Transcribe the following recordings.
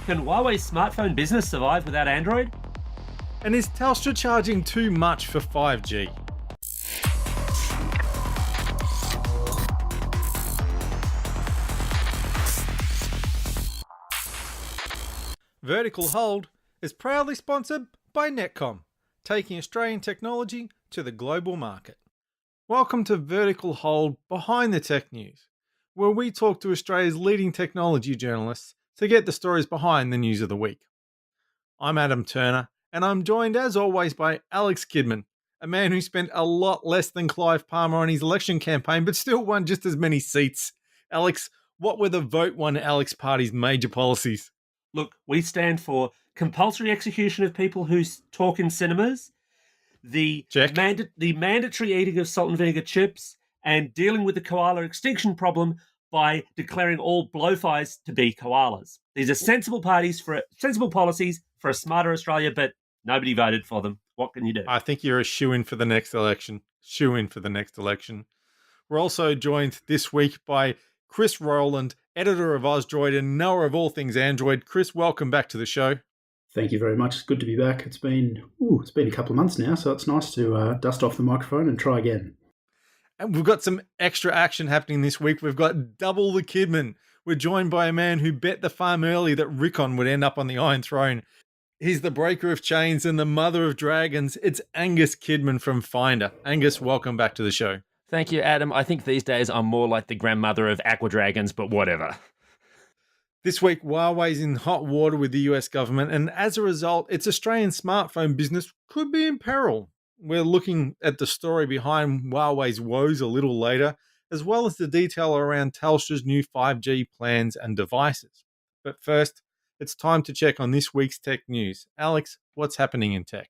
Can Huawei's smartphone business survive without Android? And is Telstra charging too much for 5G? Vertical Hold is proudly sponsored by Netcom, taking Australian technology to the global market. Welcome to Vertical Hold Behind the Tech News, where we talk to Australia's leading technology journalists to get the stories behind the news of the week. I'm Adam Turner, and I'm joined as always by Alex Kidman, a man who spent a lot less than Clive Palmer on his election campaign, but still won just as many seats. Alex, what were the Vote One Alex Party's major policies? Look, we stand for compulsory execution of people who talk in cinemas, the Check. the mandatory eating of salt and vinegar chips, and dealing with the koala extinction problem by declaring all blowflies to be koalas. These are sensible policies for a smarter Australia, but nobody voted for them. What can you do? I think you're a shoo-in for the next election. Shoo-in for the next election. We're also joined this week by Chris Rowland, editor of Ozdroid and knower of all things Android. Chris, welcome back to the show. Thank you very much. It's good to be back. It's been a couple of months now, so it's nice to dust off the microphone and try again. And we've got some extra action happening this week. We've got double the Kidman. We're joined by a man who bet the farm early that Rickon would end up on the Iron Throne. He's the breaker of chains and the mother of dragons. It's Angus Kidman from Finder. Angus, welcome back to the show. Thank you, Adam. I think these days I'm more like the grandmother of aqua dragons, but whatever. This week, Huawei's in hot water with the US government, and as a result, its Australian smartphone business could be in peril. We're looking at the story behind Huawei's woes a little later, as well as the detail around Telstra's new 5G plans and devices. But first, it's time to check on this week's tech news. Alex, what's happening in tech?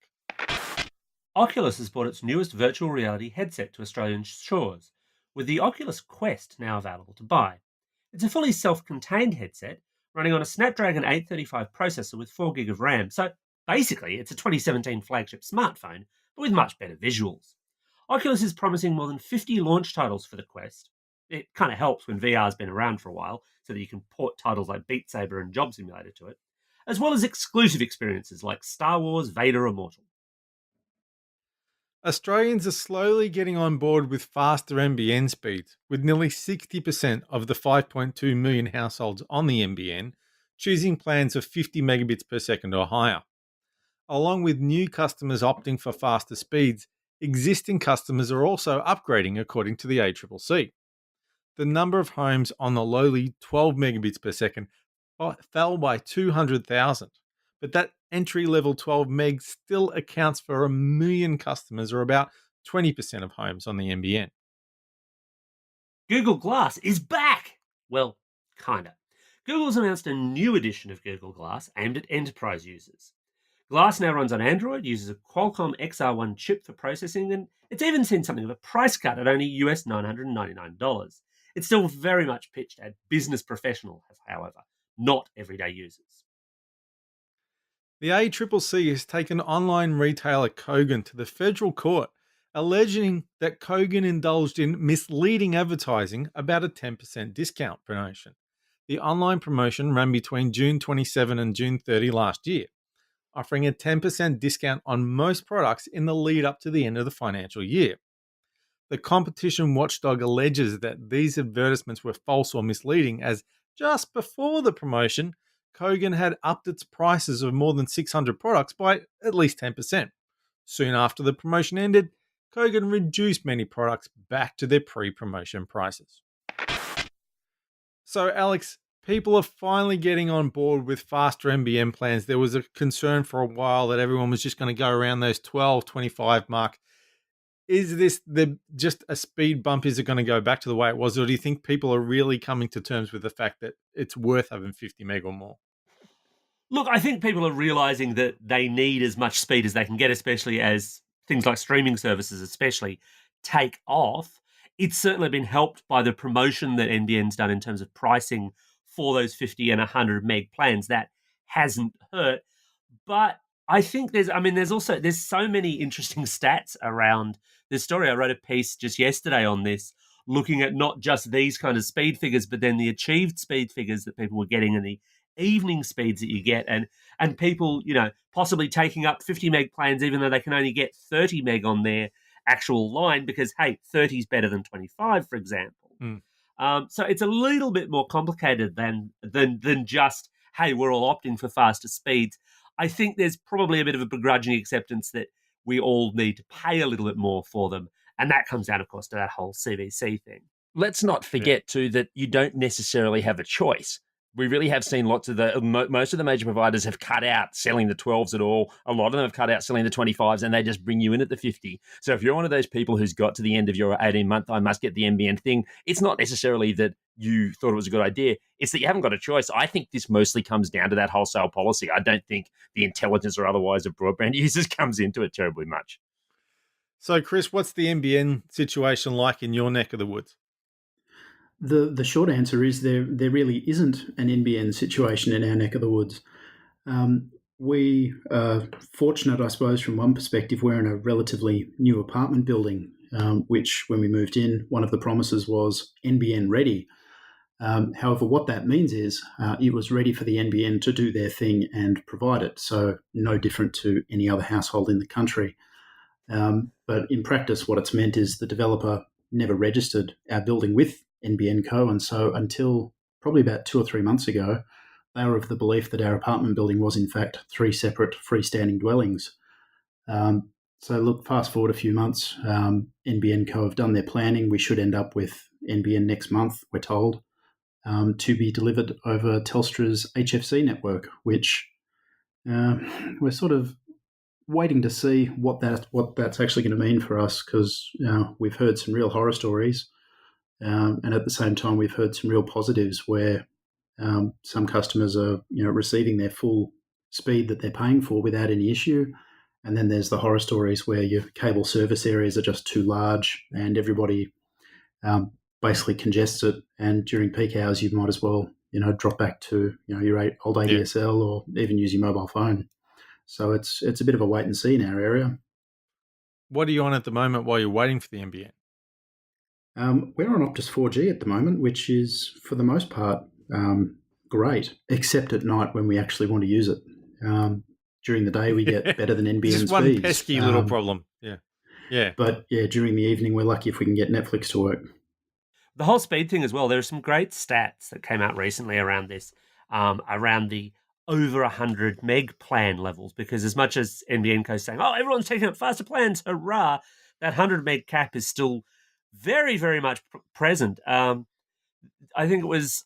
Oculus has brought its newest virtual reality headset to Australian shores, with the Oculus Quest now available to buy. It's a fully self-contained headset running on a Snapdragon 835 processor with 4GB of RAM, so basically it's a 2017 flagship smartphone, but with much better visuals. Oculus is promising more than 50 launch titles for the Quest. It kind of helps when VR's been around for a while, so that you can port titles like Beat Saber and Job Simulator to it, as well as exclusive experiences like Star Wars Vader Immortal. Australians are slowly getting on board with faster NBN speeds, with nearly 60% of the 5.2 million households on the NBN choosing plans of 50 megabits per second or higher. Along with new customers opting for faster speeds, existing customers are also upgrading according to the ACCC. The number of homes on the lowly 12 megabits per second fell by 200,000, but that entry-level 12 meg still accounts for 1 million customers, or about 20% of homes on the NBN. Google Glass is back! Well, kinda. Google's announced a new edition of Google Glass aimed at enterprise users. Glass now runs on Android, uses a Qualcomm XR1 chip for processing, and it's even seen something of a price cut at only US $999. It's still very much pitched at business professionals, however, not everyday users. The ACCC has taken online retailer Kogan to the federal court, alleging that Kogan indulged in misleading advertising about a 10% discount promotion. The online promotion ran between June 27 and June 30 last year, offering a 10% discount on most products in the lead up to the end of the financial year. The competition watchdog alleges that these advertisements were false or misleading, as just before the promotion, Kogan had upped its prices of more than 600 products by at least 10%. Soon after the promotion ended, Kogan reduced many products back to their pre-promotion prices. So, Alex, people are finally getting on board with faster NBN plans. There was a concern for a while that everyone was just going to go around those 12, 25 mark. Is this just a speed bump? Is it going to go back to the way it was? Or do you think people are really coming to terms with the fact that it's worth having 50 meg or more? Look, I think people are realizing that they need as much speed as they can get, especially as things like streaming services especially take off. It's certainly been helped by the promotion that NBN's done in terms of pricing for those 50 and 100 meg plans. That hasn't hurt. But I think there's so many interesting stats around this story. I wrote a piece just yesterday on this, looking at not just these kind of speed figures, but then the achieved speed figures that people were getting and the evening speeds that you get, and people, possibly taking up 50 meg plans even though they can only get 30 meg on their actual line because, hey, 30 is better than 25, for example. Mm. So it's a little bit more complicated than just, hey, we're all opting for faster speeds. I think there's probably a bit of a begrudging acceptance that we all need to pay a little bit more for them. And that comes down, of course, to that whole CVC thing. Let's not forget, too, that you don't necessarily have a choice. We really have seen most of the major providers have cut out selling the 12s at all. A lot of them have cut out selling the 25s, and they just bring you in at the 50. So if you're one of those people who's got to the end of your 18-month, I must get the NBN thing, it's not necessarily that you thought it was a good idea. It's that you haven't got a choice. I think this mostly comes down to that wholesale policy. I don't think the intelligence or otherwise of broadband users comes into it terribly much. So, Chris, what's the NBN situation like in your neck of the woods? The short answer is there really isn't an NBN situation in our neck of the woods. We are fortunate, I suppose, from one perspective. We're in a relatively new apartment building, which when we moved in, one of the promises was NBN ready. However, what that means is it was ready for the NBN to do their thing and provide it, so no different to any other household in the country. But in practice, what it's meant is the developer never registered our building with NBN Co. And so until probably about 2 or 3 months ago, they were of the belief that our apartment building was in fact 3 separate freestanding dwellings. So look, fast forward a few months, NBN Co. have done their planning. We should end up with NBN next month, we're told, to be delivered over Telstra's HFC network, which we're sort of waiting to see what that's actually going to mean for us, because we've heard some real horror stories. And at the same time, we've heard some real positives where some customers are, receiving their full speed that they're paying for without any issue. And then there's the horror stories where your cable service areas are just too large and everybody basically congests it. And during peak hours, you might as well, drop back to your old ADSL or even use your mobile phone. So it's a bit of a wait and see in our area. What are you on at the moment while you're waiting for the NBN? We're on Optus 4G at the moment, which is, for the most part, great, except at night when we actually want to use it. During the day, we get better than NBN Just speeds. one pesky little problem. Yeah. But during the evening, we're lucky if we can get Netflix to work. The whole speed thing as well, there are some great stats that came out recently around this, around the over 100 meg plan levels, because as much as NBN Co is saying, oh, everyone's taking up faster plans, hurrah, that 100 meg cap is still very, very much present. I think it was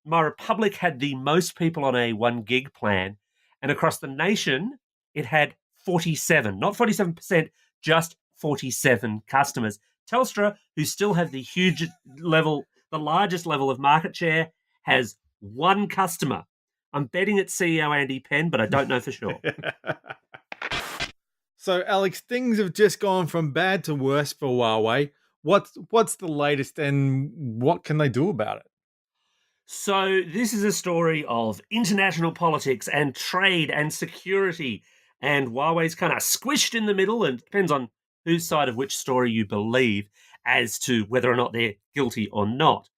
My Republic had the most people on a 1 gig plan, and across the nation, it had 47, not 47%, just 47 customers. Telstra, who still have the largest level of market share, has 1 customer. I'm betting it's CEO Andy Penn, but I don't know for sure. So, Alex, things have just gone from bad to worse for Huawei. What's the latest and what can they do about it? So this is a story of international politics and trade and security, and Huawei's kind of squished in the middle, and it depends on whose side of which story you believe as to whether or not they're guilty or not.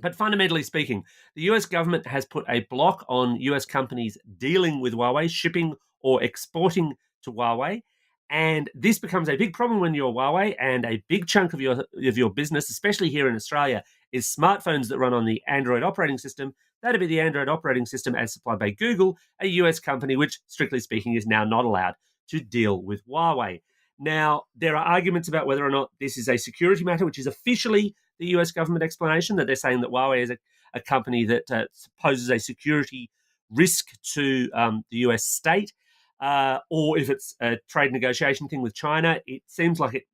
But fundamentally speaking, the US government has put a block on US companies dealing with Huawei, shipping or exporting to Huawei. And this becomes a big problem when you're Huawei, and a big chunk of your business, especially here in Australia, is smartphones that run on the Android operating system. That'd be the Android operating system as supplied by Google, a US company which, strictly speaking, is now not allowed to deal with Huawei. Now, there are arguments about whether or not this is a security matter, which is officially the US government explanation, that they're saying that Huawei is a company that poses a security risk to the US state. Or if it's a trade negotiation thing with China, it seems like it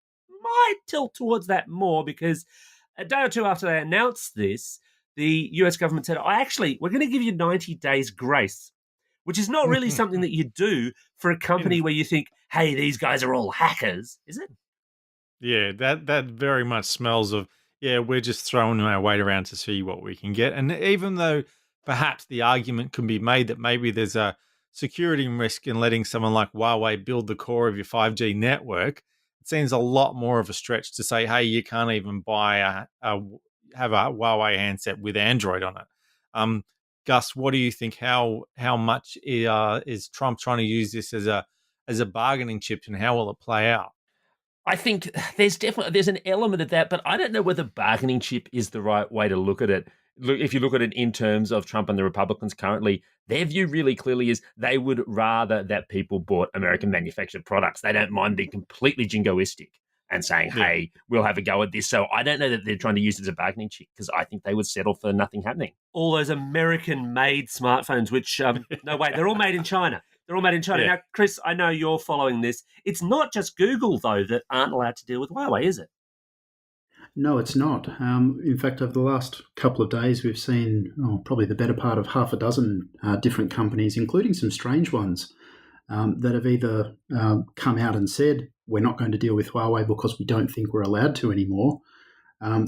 might tilt towards that more, because a day or two after they announced this, the US government said, we're going to give you 90 days grace, which is not really something that you do for a company where you think, hey, these guys are all hackers, is it? Yeah, that very much smells of, we're just throwing our weight around to see what we can get. And even though perhaps the argument can be made that maybe there's a security risk in letting someone like Huawei build the core of your 5G network, it seems a lot more of a stretch to say, hey, you can't even buy have a Huawei handset with Android on it. Gus, what do you think? How much is Trump trying to use this as a bargaining chip, and how will it play out? I think there's an element of that, but I don't know whether bargaining chip is the right way to look at it. Look, if you look at it in terms of Trump and the Republicans currently, their view really clearly is they would rather that people bought American manufactured products. They don't mind being completely jingoistic and saying, Yeah. hey, we'll have a go at this. So I don't know that they're trying to use it as a bargaining chip, because I think they would settle for nothing happening. All those American-made smartphones, which, no, wait, they're all made in China. They're all made in China. Yeah. Now, Chris, I know you're following this. It's not just Google, though, that aren't allowed to deal with Huawei, is it? No, it's not. In fact, over the last couple of days, we've seen probably the better part of half a dozen different companies, including some strange ones, that have either come out and said, we're not going to deal with Huawei because we don't think we're allowed to anymore,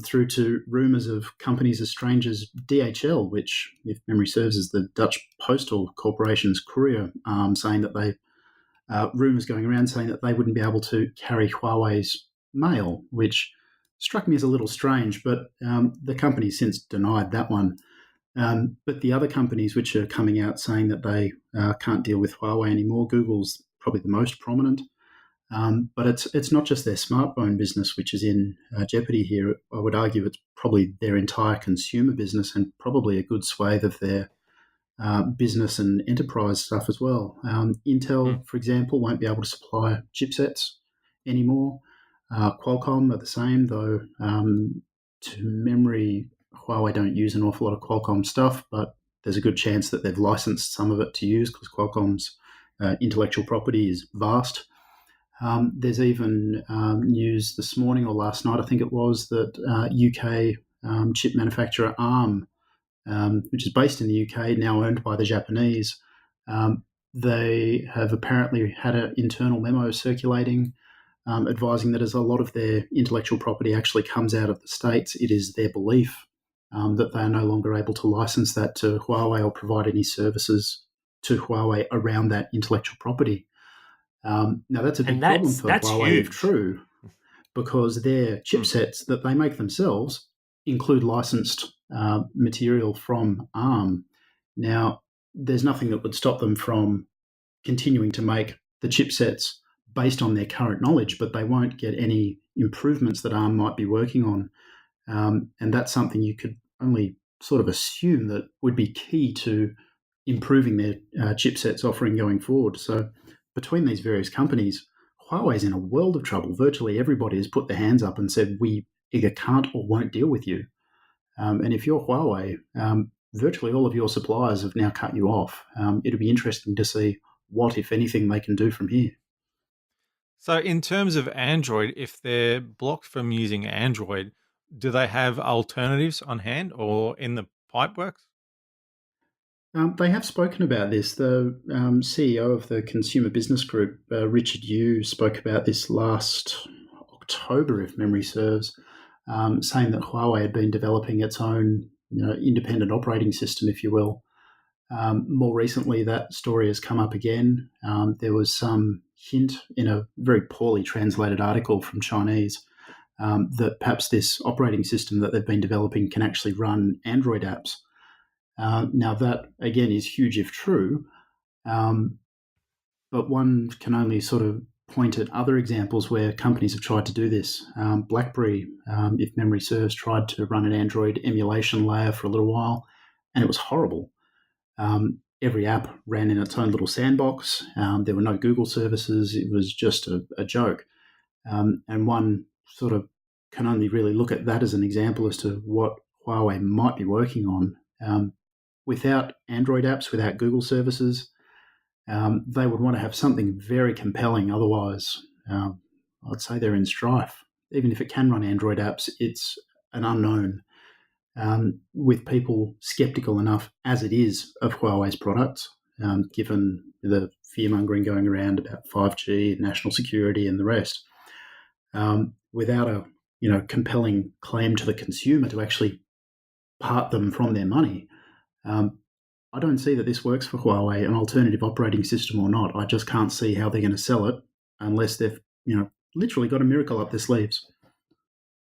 through to rumours of companies as strange as DHL, which, if memory serves, is the Dutch Postal Corporation's courier arm, saying that they rumours going around saying that they wouldn't be able to carry Huawei's mail, which struck me as a little strange, but the company's since denied that one. But the other companies which are coming out saying that they can't deal with Huawei anymore, Google's probably the most prominent. But it's not just their smartphone business which is in jeopardy here. I would argue it's probably their entire consumer business and probably a good swathe of their business and enterprise stuff as well. Intel, for example, won't be able to supply chipsets anymore. Qualcomm are the same, though to memory, Huawei don't use an awful lot of Qualcomm stuff, but there's a good chance that they've licensed some of it to use because Qualcomm's intellectual property is vast. There's even news this morning or last night, I think it was, that UK chip manufacturer ARM, which is based in the UK, now owned by the Japanese, they have apparently had an internal memo circulating advising that as a lot of their intellectual property actually comes out of the States, it is their belief that they are no longer able to license that to Huawei or provide any services to Huawei around that intellectual property. Now, that's a big problem for Huawei, huge. if true, because their chipsets that they make themselves include licensed material from ARM. Now, there's nothing that would stop them from continuing to make the chipsets based on their current knowledge, but they won't get any improvements that ARM might be working on. And that's something you could only sort of assume that would be key to improving their chipsets offering going forward. So between these various companies, Huawei's in a world of trouble. Virtually everybody has put their hands up and said, we either can't or won't deal with you. And if you're Huawei, virtually all of your suppliers have now cut you off. It'll be interesting to see what, if anything, they can do from here. So in terms of Android, if they're blocked from using Android, do they have alternatives on hand or in the pipeworks? They have spoken about this. The CEO of the Consumer Business Group, Richard Yu, spoke about this last October, if memory serves, saying that Huawei had been developing its own independent operating system, if you will. More recently, that story has come up again. There was some hint in a very poorly translated article from Chinese that perhaps this operating system that they've been developing can actually run Android apps. Now, that, again, is huge if true, but one can only sort of point at other examples where companies have tried to do this. BlackBerry, if memory serves, tried to run an Android emulation layer for a little while, and it was horrible. Every app ran in its own little sandbox. There were no Google services. It was just a joke. And one sort of can only really look at that as an example as to what Huawei might be working on. Without Android apps, without Google services, they would want to have something very compelling. Otherwise, I'd say they're in strife. Even if it can run Android apps, it's an unknown. With people skeptical enough as it is of Huawei's products, given the fear-mongering going around about 5G, national security and the rest, without a compelling claim to the consumer to actually part them from their money, I don't see that this works for Huawei, an alternative operating system or not. I just can't see how they're going to sell it unless they've literally got a miracle up their sleeves.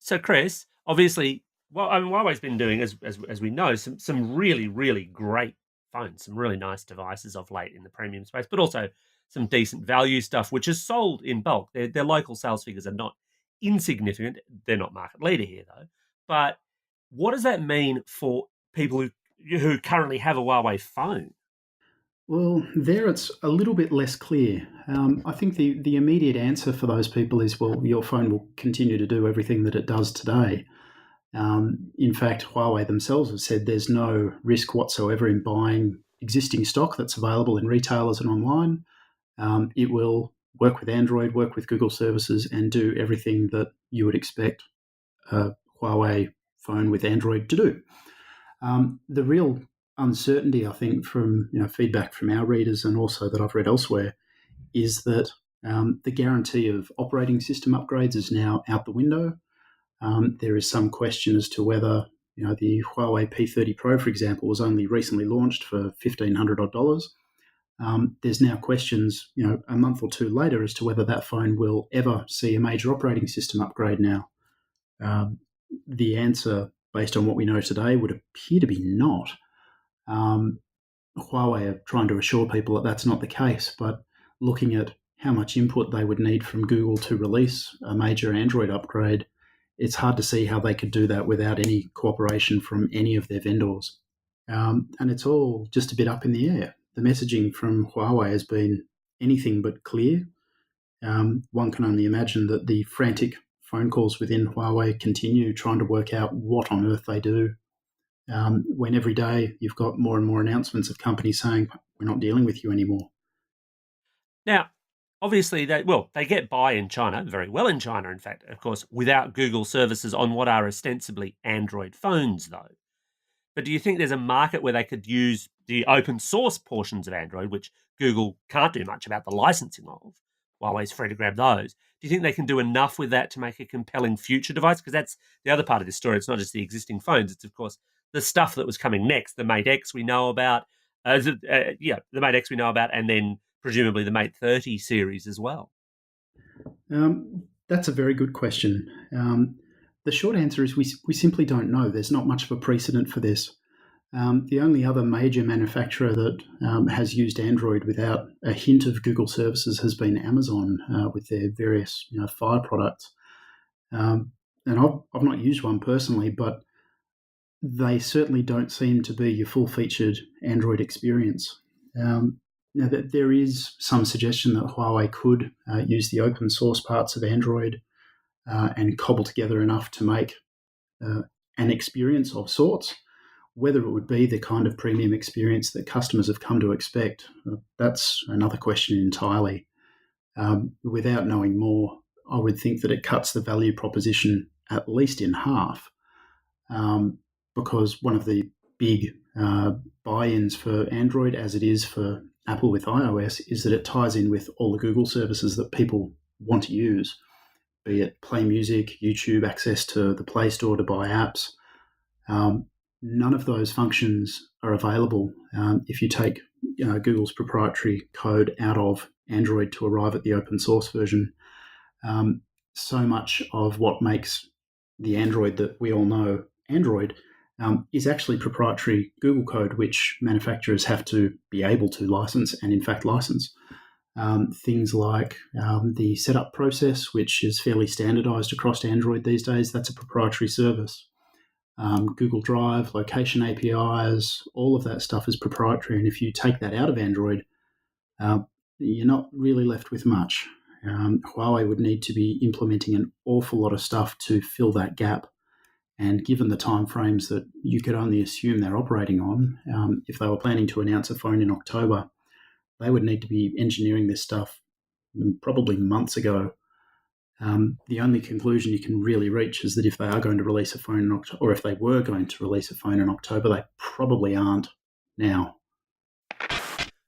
So, Chris, obviously, Well, I mean, Huawei's been doing, as we know, some really really great phones, some really nice devices of late in the premium space, but also some decent value stuff, which is sold in bulk. Their local sales figures are not insignificant. They're not market leader here though. But what does that mean for people who currently have a Huawei phone? Well, there it's a little bit less clear. I think the immediate answer for those people is, well, your phone will continue to do everything that it does today. In fact, Huawei themselves have said there's no risk whatsoever in buying existing stock that's available in retailers and online. It will work with Android, work with Google services, and do everything that you would expect a Huawei phone with Android to do. The real uncertainty, I think, from feedback from our readers and also that I've read elsewhere, is that the guarantee of operating system upgrades is now out the window. There is some question as to whether the Huawei P30 Pro, for example, was only recently launched for $1,500 odd dollars. There's now questions, a month or two later, as to whether that phone will ever see a major operating system upgrade now. Um, the answer, based on what we know today, would appear to be not. Um, Huawei are trying to assure people that that's not the case, but looking at how much input they would need from Google to release a major Android upgrade, it's hard to see how they could do that without any cooperation from any of their vendors. And it's all just a bit up in the air. The messaging from Huawei has been anything but clear. One can only imagine that the frantic phone calls within Huawei continue trying to work out what on earth they do. When every day you've got more and more announcements of companies saying, we're not dealing with you anymore. Now, obviously, they get by in China, very well in China, in fact, of course, without Google services on what are ostensibly Android phones, though. But do you think there's a market where they could use the open source portions of Android, which Google can't do much about the licensing of? Huawei's free to grab those. Do you think they can do enough with that to make a compelling future device? Because that's the other part of this story. It's not just the existing phones. It's, of course, the stuff that was coming next. The Mate X we know about. The Mate X we know about, and then presumably the Mate 30 series as well. That's a very good question. The short answer is we simply don't know. There's not much of a precedent for this. The only other major manufacturer that has used Android without a hint of Google services has been Amazon with their various Fire products. And I've not used one personally, but they certainly don't seem to be your full-featured Android experience. Now, that there is some suggestion that Huawei could use the open source parts of Android and cobble together enough to make an experience of sorts. Whether it would be the kind of premium experience that customers have come to expect, that's another question entirely. Without knowing more, I would think that it cuts the value proposition at least in half, because one of the big buy-ins for Android, as it is for Apple with iOS, is that it ties in with all the Google services that people want to use, be it Play Music, YouTube, access to the Play Store to buy apps. None of those functions are available if you take Google's proprietary code out of Android to arrive at the open source version. So much of what makes the Android that we all know Android is actually proprietary Google code, which manufacturers have to be able to license and in fact license. Things like the setup process, which is fairly standardized across Android these days, that's a proprietary service. Google Drive, location APIs, all of that stuff is proprietary. And if you take that out of Android, you're not really left with much. Huawei would need to be implementing an awful lot of stuff to fill that gap. And given the timeframes that you could only assume they're operating on, if they were planning to announce a phone in October, they would need to be engineering this stuff probably months ago. The only conclusion you can really reach is that if they are going to release a phone in October, or if they were going to release a phone in October, they probably aren't now.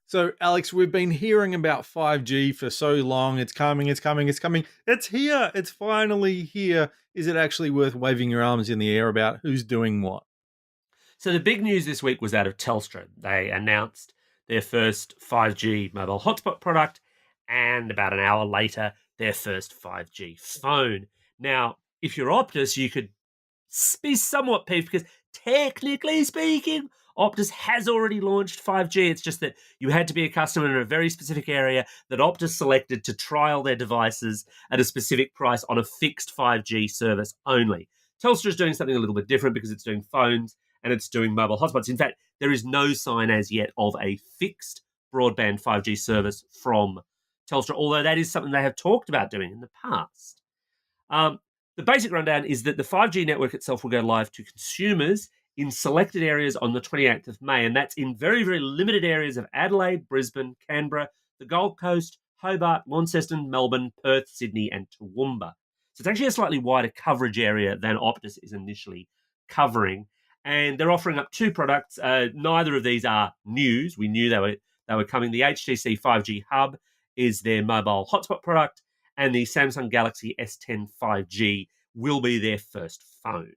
So, Alex, we've been hearing about 5G for so long. It's coming, it's coming, it's coming. It's here. It's finally here. Is it actually worth waving your arms in the air about who's doing what? So the big news this week was out of Telstra. They announced their first 5G mobile hotspot product, and about an hour later, their first 5G phone. Now, if you're Optus, you could be somewhat peeved because technically speaking, Optus has already launched 5G. It's just that you had to be a customer in a very specific area that Optus selected to trial their devices at a specific price on a fixed 5G service only. Telstra is doing something a little bit different because it's doing phones and it's doing mobile hotspots. In fact, there is no sign as yet of a fixed broadband 5G service from Telstra, although that is something they have talked about doing in the past. The basic rundown is that the 5G network itself will go live to consumers in selected areas on the 28th of May, and that's in very, very limited areas of Adelaide, Brisbane, Canberra, the Gold Coast, Hobart, Launceston, Melbourne, Perth, Sydney, and Toowoomba. So it's actually a slightly wider coverage area than Optus is initially covering, and they're offering up two products. Neither of these are news. We knew they were coming. The HTC 5G Hub is their mobile hotspot product, and the Samsung Galaxy S10 5G will be their first phone.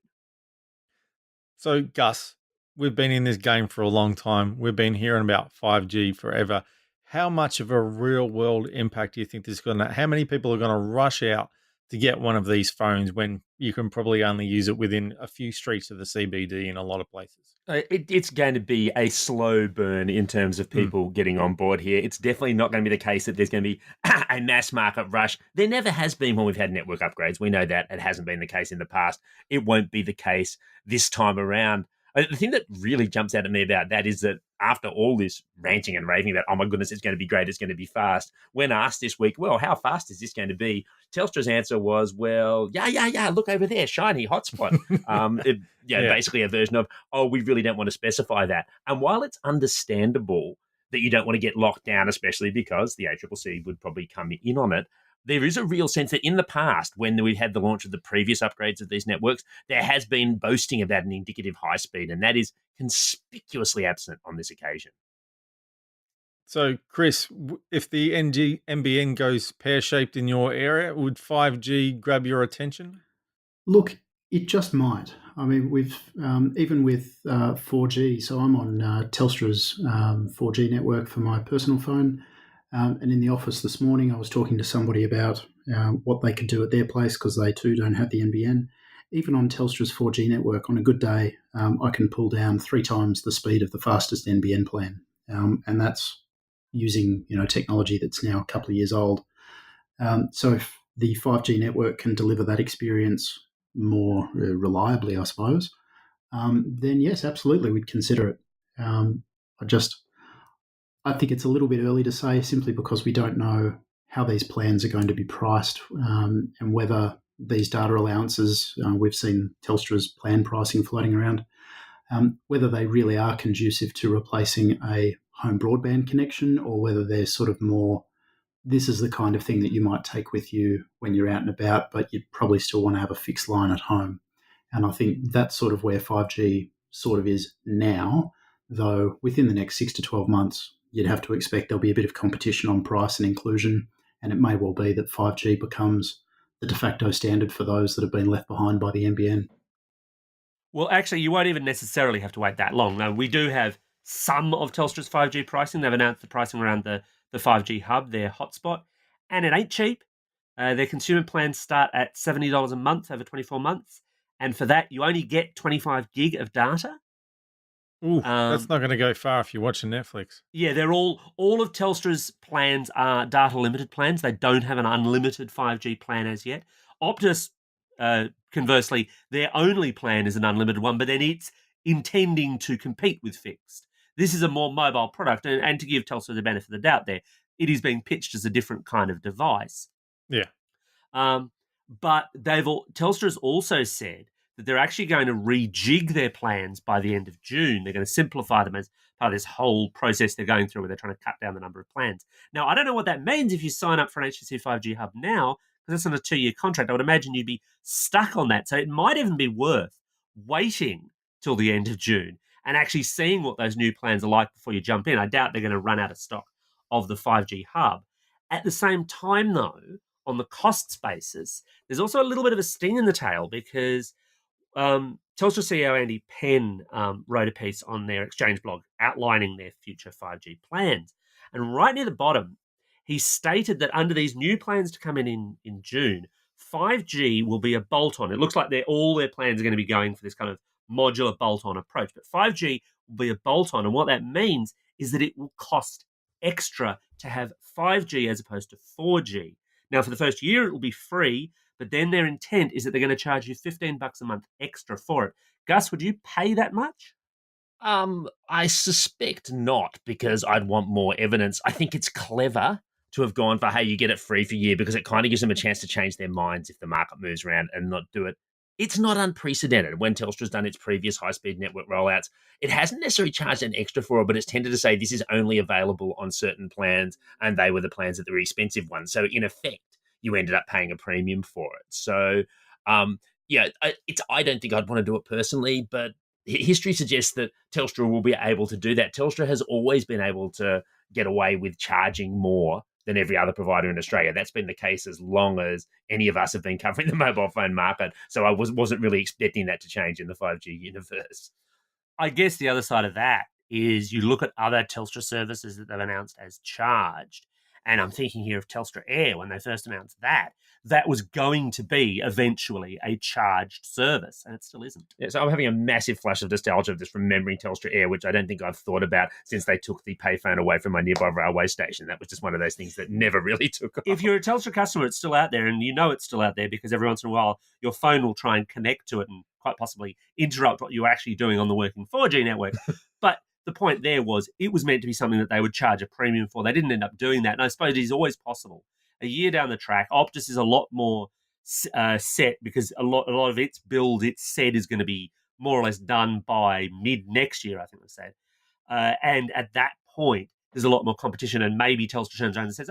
So, Gus, we've been in this game for a long time. We've been hearing about 5G forever. How much of a real world impact do you think this is going to? How many people are going to rush out to get one of these phones when you can probably only use it within a few streets of the CBD in a lot of places? It's going to be a slow burn in terms of people getting on board here. It's definitely not going to be the case that there's going to be a mass market rush. There never has been when we've had network upgrades. We know that. It hasn't been the case in the past. It won't be the case this time around. The thing that really jumps out at me about that is that after all this ranting and raving about, oh my goodness, it's going to be great, it's going to be fast, when asked this week, well, how fast is this going to be? Telstra's answer was, well, yeah, look over there, shiny hotspot. Basically a version of, oh, we really don't want to specify that. And while it's understandable that you don't want to get locked down, especially because the ACCC would probably come in on it, there is a real sense that in the past, when we had the launch of the previous upgrades of these networks, there has been boasting about an indicative high speed, and that is conspicuously absent on this occasion. So, Chris, if the NBN goes pear-shaped in your area, would 5G grab your attention? Look, it just might. I mean, we've even with 4G. So I'm on Telstra's 4G network for my personal phone. And in the office this morning, I was talking to somebody about what they could do at their place because they too don't have the NBN. Even on Telstra's 4G network, on a good day, I can pull down 3 times the speed of the fastest NBN plan, and that's using technology that's now a couple of years old. So if the 5G network can deliver that experience more reliably, I suppose, then yes, absolutely, we'd consider it. I think it's a little bit early to say, simply because we don't know how these plans are going to be priced, and whether these data allowances, we've seen Telstra's plan pricing floating around, whether they really are conducive to replacing a home broadband connection, or whether they're sort of more, this is the kind of thing that you might take with you when you're out and about, but you'd probably still want to have a fixed line at home. And I think that's sort of where 5G sort of is now, though within the next 6 to 12 months, you'd have to expect there'll be a bit of competition on price and inclusion, and it may well be that 5G becomes the de facto standard for those that have been left behind by the NBN. Well, actually, you won't even necessarily have to wait that long. Now, we do have some of Telstra's 5G pricing. They've announced the pricing around the 5G hub, their hotspot, and it ain't cheap. Their consumer plans start at $70 a month over 24 months, and for that, you only get 25 gig of data. Ooh, that's not going to go far if you're watching Netflix. Yeah, they're all of Telstra's plans are data limited plans. They don't have an unlimited 5G plan as yet. Optus, conversely, their only plan is an unlimited one, but then it's intending to compete with fixed. This is a more mobile product, and to give Telstra the benefit of the doubt there, it is being pitched as a different kind of device. Yeah. But Telstra's also said that they're actually going to rejig their plans by the end of June. They're going to simplify them as part of this whole process they're going through where they're trying to cut down the number of plans. Now, I don't know what that means if you sign up for an HTC 5G Hub now, because it's on a 2-year contract. I would imagine you'd be stuck on that. So it might even be worth waiting till the end of June and actually seeing what those new plans are like before you jump in. I doubt they're going to run out of stock of the 5G Hub. At the same time, though, on the costs basis, there's also a little bit of a sting in the tail, because Telstra CEO Andy Penn wrote a piece on their Exchange blog outlining their future 5G plans. And right near the bottom, he stated that under these new plans to come in June, 5G will be a bolt-on. It looks like all their plans are going to be going for this kind of modular bolt-on approach. But 5G will be a bolt-on, and what that means is that it will cost extra to have 5G as opposed to 4G. Now, for the first year, it will be free, but then their intent is that they're going to charge you $15 a month extra for it. Gus, would you pay that much? I suspect not, because I'd want more evidence. I think it's clever to have gone for, hey, you get it free for a year, because it kind of gives them a chance to change their minds if the market moves around and not do it. It's not unprecedented. When Telstra's done its previous high-speed network rollouts, it hasn't necessarily charged an extra for it, but it's tended to say this is only available on certain plans, and they were the plans that were expensive ones. So in effect, you ended up paying a premium for it. So, I don't think I'd want to do it personally, but history suggests that Telstra will be able to do that. Telstra has always been able to get away with charging more than every other provider in Australia. That's been the case as long as any of us have been covering the mobile phone market. So I wasn't really expecting that to change in the 5G universe. I guess the other side of that is you look at other Telstra services that they've announced as charged. And I'm thinking here of Telstra Air when they first announced that was going to be eventually a charged service, and it still isn't. Yeah, so I'm having a massive flash of nostalgia of just remembering Telstra Air, which I don't think I've thought about since they took the payphone away from my nearby railway station. That was just one of those things that never really took off. If you're a Telstra customer, it's still out there, and you know it's still out there because every once in a while your phone will try and connect to it and quite possibly interrupt what you're actually doing on the working 4G network. But the point there was it was meant to be something that they would charge a premium for. They didn't end up doing that. And I suppose it is always possible. A year down the track, Optus is a lot more set because a lot of its build, it's said, is going to be more or less done by mid next year, I think they said. And at that point, there's a lot more competition, and maybe Telstra turns around and says,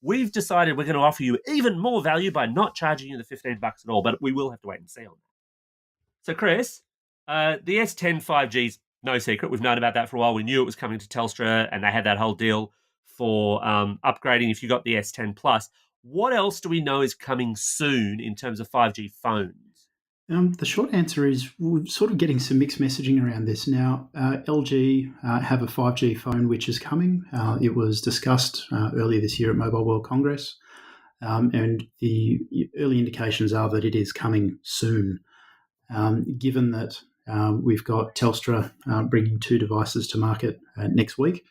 we've decided we're going to offer you even more value by not charging you the $15 at all, but we will have to wait and see on that. So, Chris, the S10 5G's no secret. We've known about that for a while. We knew it was coming to Telstra, and they had that whole deal for upgrading if you got the S10 Plus. What else do we know is coming soon in terms of 5G phones? The short answer is we're sort of getting some mixed messaging around this. Now, LG have a 5G phone which is coming. It was discussed earlier this year at Mobile World Congress, and the early indications are that it is coming soon. Given that we've got Telstra bringing 2 devices to market next week,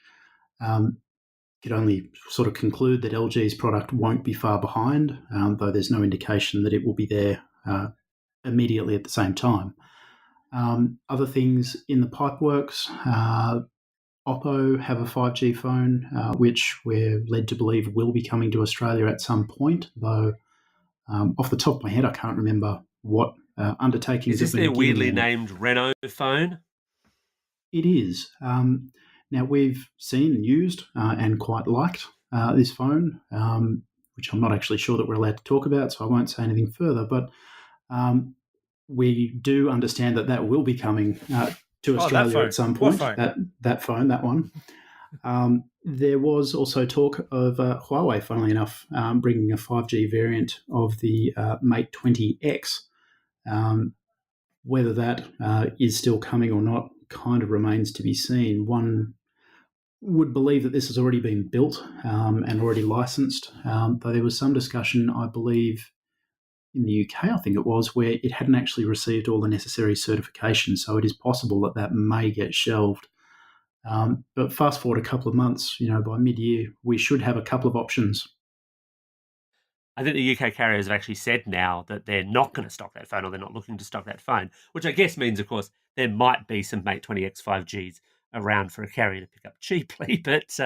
could only sort of conclude that LG's product won't be far behind, though there's no indication that it will be there immediately at the same time. Other things in the pipeworks, Oppo have a 5G phone, which we're led to believe will be coming to Australia at some point, though off the top of my head, I can't remember what undertakings. Is this their weirdly named Renault phone? It is. Now, we've seen and used and quite liked this phone, which I'm not actually sure that we're allowed to talk about, so I won't say anything further. But we do understand that will be coming to Australia at some point. That phone, that one. There was also talk of Huawei, funnily enough, bringing a 5G variant of the Mate 20X. Whether that is still coming or not kind of remains to be seen. One would believe that this has already been built and already licensed, though there was some discussion, I believe, in the UK, I think it was, where it hadn't actually received all the necessary certifications, so it is possible that may get shelved. But fast forward a couple of months, by mid-year, we should have a couple of options. I think the UK carriers have actually said now that they're not going to stock that phone, or they're not looking to stock that phone, which I guess means, of course, there might be some Mate 20X 5Gs around for a carrier to pick up cheaply. But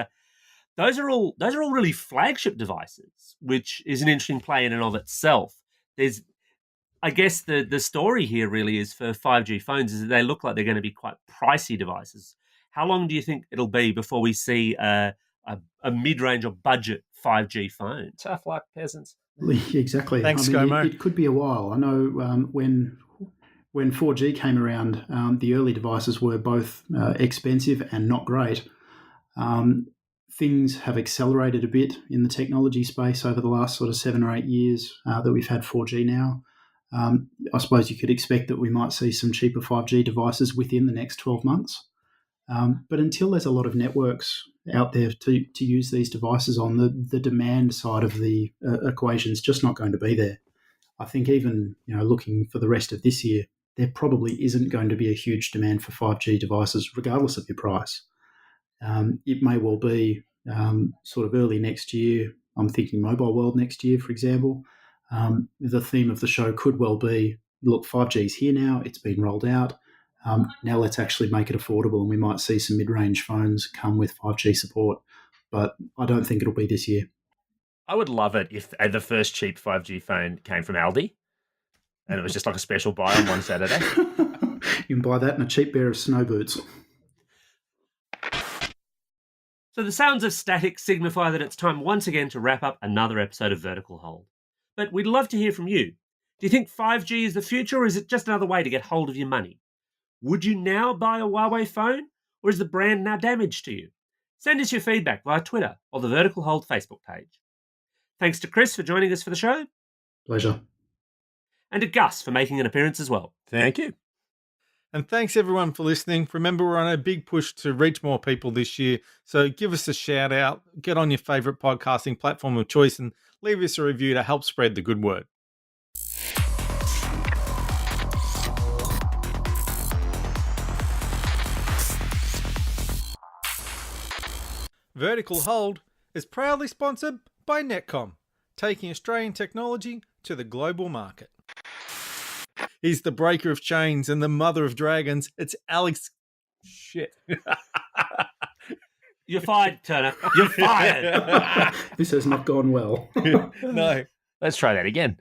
those are all really flagship devices, which is an interesting play in and of itself. I guess the story here really is for 5G phones is that they look like they're going to be quite pricey devices. How long do you think it'll be before we see a mid-range or budget 5G phone? Tough luck, peasants. Exactly. Thanks, Gomo. It could be a while. I know when 4G came around, the early devices were both expensive and not great. Things have accelerated a bit in the technology space over the last sort of 7 or 8 years that we've had 4G now. I suppose you could expect that we might see some cheaper 5G devices within the next 12 months. But until there's a lot of networks out there to use these devices on, the demand side of the equation is just not going to be there. I think even looking for the rest of this year, there probably isn't going to be a huge demand for 5G devices, regardless of your price. It may well be sort of early next year. I'm thinking Mobile World next year, for example. The theme of the show could well be, look, 5G is here now. It's been rolled out. Now let's actually make it affordable, and we might see some mid-range phones come with 5G support. But I don't think it'll be this year. I would love it if the first cheap 5G phone came from Aldi, and it was just like a special buy on one Saturday. You can buy that and a cheap pair of snow boots. So the sounds of static signify that it's time once again to wrap up another episode of Vertical Hold. But we'd love to hear from you. Do you think 5G is the future, or is it just another way to get hold of your money? Would you now buy a Huawei phone, or is the brand now damaged to you? Send us your feedback via Twitter or the Vertical Hold Facebook page. Thanks to Chris for joining us for the show. Pleasure. And to Gus for making an appearance as well. Thank you. And thanks everyone for listening. Remember, we're on a big push to reach more people this year. So give us a shout out, get on your favorite podcasting platform of choice, and leave us a review to help spread the good word. Vertical Hold is proudly sponsored by Netcom, taking Australian technology to the global market. He's the breaker of chains and the mother of dragons. It's Alex. Shit. You're fired, Turner. You're fired. This has not gone well. No. Let's try that again.